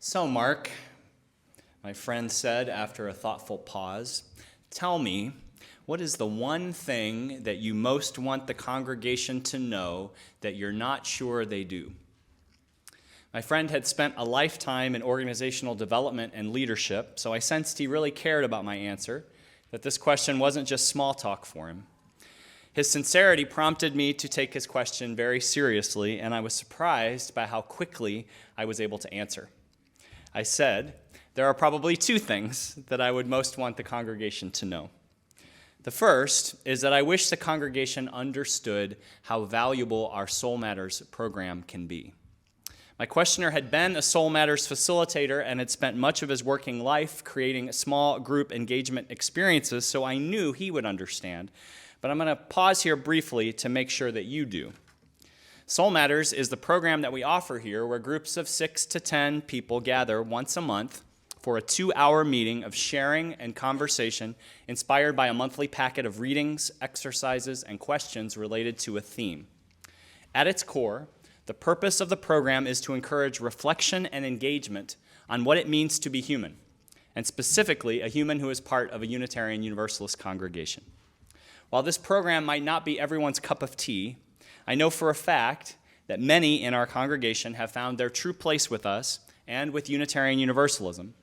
So, Mark, my friend said after a thoughtful pause, tell me, what is the one thing that you most want the congregation to know that you're not sure they do? My friend had spent a lifetime in organizational development and leadership, so I sensed he really cared about my answer, that this question wasn't just small talk for him. His sincerity prompted me to take his question very seriously, and I was surprised by how quickly I was able to answer. I said, there are probably two things that I would most want the congregation to know. The first is that I wish the congregation understood how valuable our Soul Matters program can be. My questioner had been a Soul Matters facilitator and had spent much of his working life creating small group engagement experiences, so I knew he would understand. But I'm going to pause here briefly to make sure that you do. Soul Matters is the program that we offer here where groups of 6 to 10 people gather once a month for a 2-hour meeting of sharing and conversation inspired by a monthly packet of readings, exercises, and questions related to a theme. At its core, the purpose of the program is to encourage reflection and engagement on what it means to be human, and specifically a human who is part of a Unitarian Universalist congregation. While this program might not be everyone's cup of tea, I know for a fact that many in our congregation have found their true place with us and with Unitarian Universalism,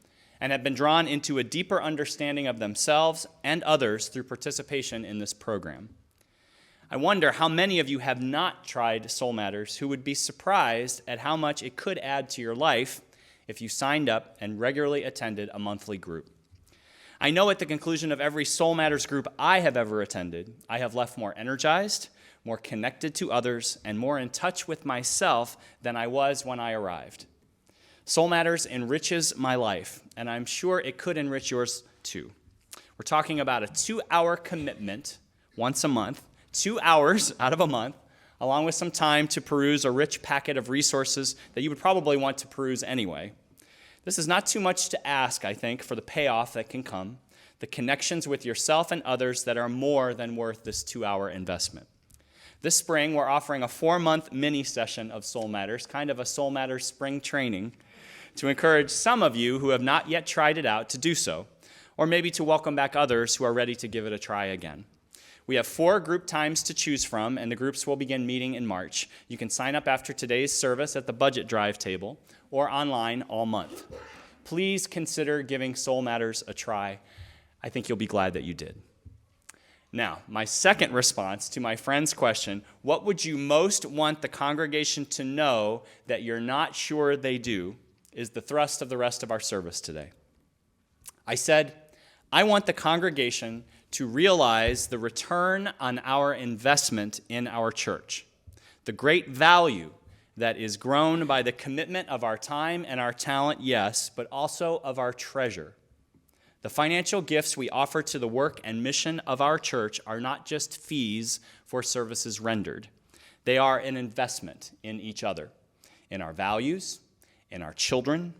and have been drawn into a deeper understanding of themselves and others through participation in this program. I wonder how many of you have not tried Soul Matters who would be surprised at how much it could add to your life if you signed up and regularly attended a monthly group. I know at the conclusion of every Soul Matters group I have ever attended, I have left more energized, more connected to others, and more in touch with myself than I was when I arrived. Soul Matters enriches my life, and I'm sure it could enrich yours too. We're talking about a 2-hour commitment once a month, 2 hours out of a month, along with some time to peruse a rich packet of resources that you would probably want to peruse anyway. This is not too much to ask, I think, for the payoff that can come, the connections with yourself and others that are more than worth this 2-hour investment. This spring, we're offering a 4-month mini session of Soul Matters, kind of a Soul Matters spring training, to encourage some of you who have not yet tried it out to do so, or maybe to welcome back others who are ready to give it a try again. We have 4 group times to choose from, and the groups will begin meeting in March. You can sign up after today's service at the budget drive table or online all month. Please consider giving Soul Matters a try. I think you'll be glad that you did. Now, my second response to my friend's question, what would you most want the congregation to know that you're not sure they do, is the thrust of the rest of our service today. I said, I want the congregation to realize the return on our investment in our church, the great value that is grown by the commitment of our time and our talent, yes, but also of our treasure. The financial gifts we offer to the work and mission of our church are not just fees for services rendered. They are an investment in each other, in our values, in our children,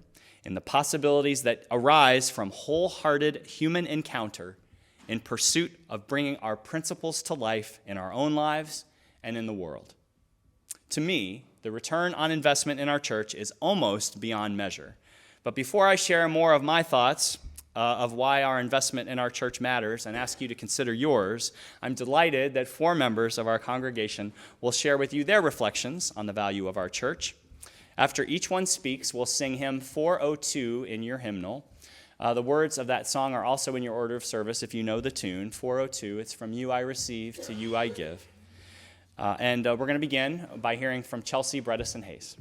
in the possibilities that arise from wholehearted human encounter in pursuit of bringing our principles to life in our own lives and in the world. To me, the return on investment in our church is almost beyond measure. But before I share more of my thoughts of why our investment in our church matters and ask you to consider yours, I'm delighted that 4 members of our congregation will share with you their reflections on the value of our church. After each one speaks, we'll sing hymn 402 in your hymnal. The words of that song are also in your order of service if you know the tune, 402. It's from you I receive, to you I give. And we're going to begin by hearing from Chelsea Bredesen Hayes.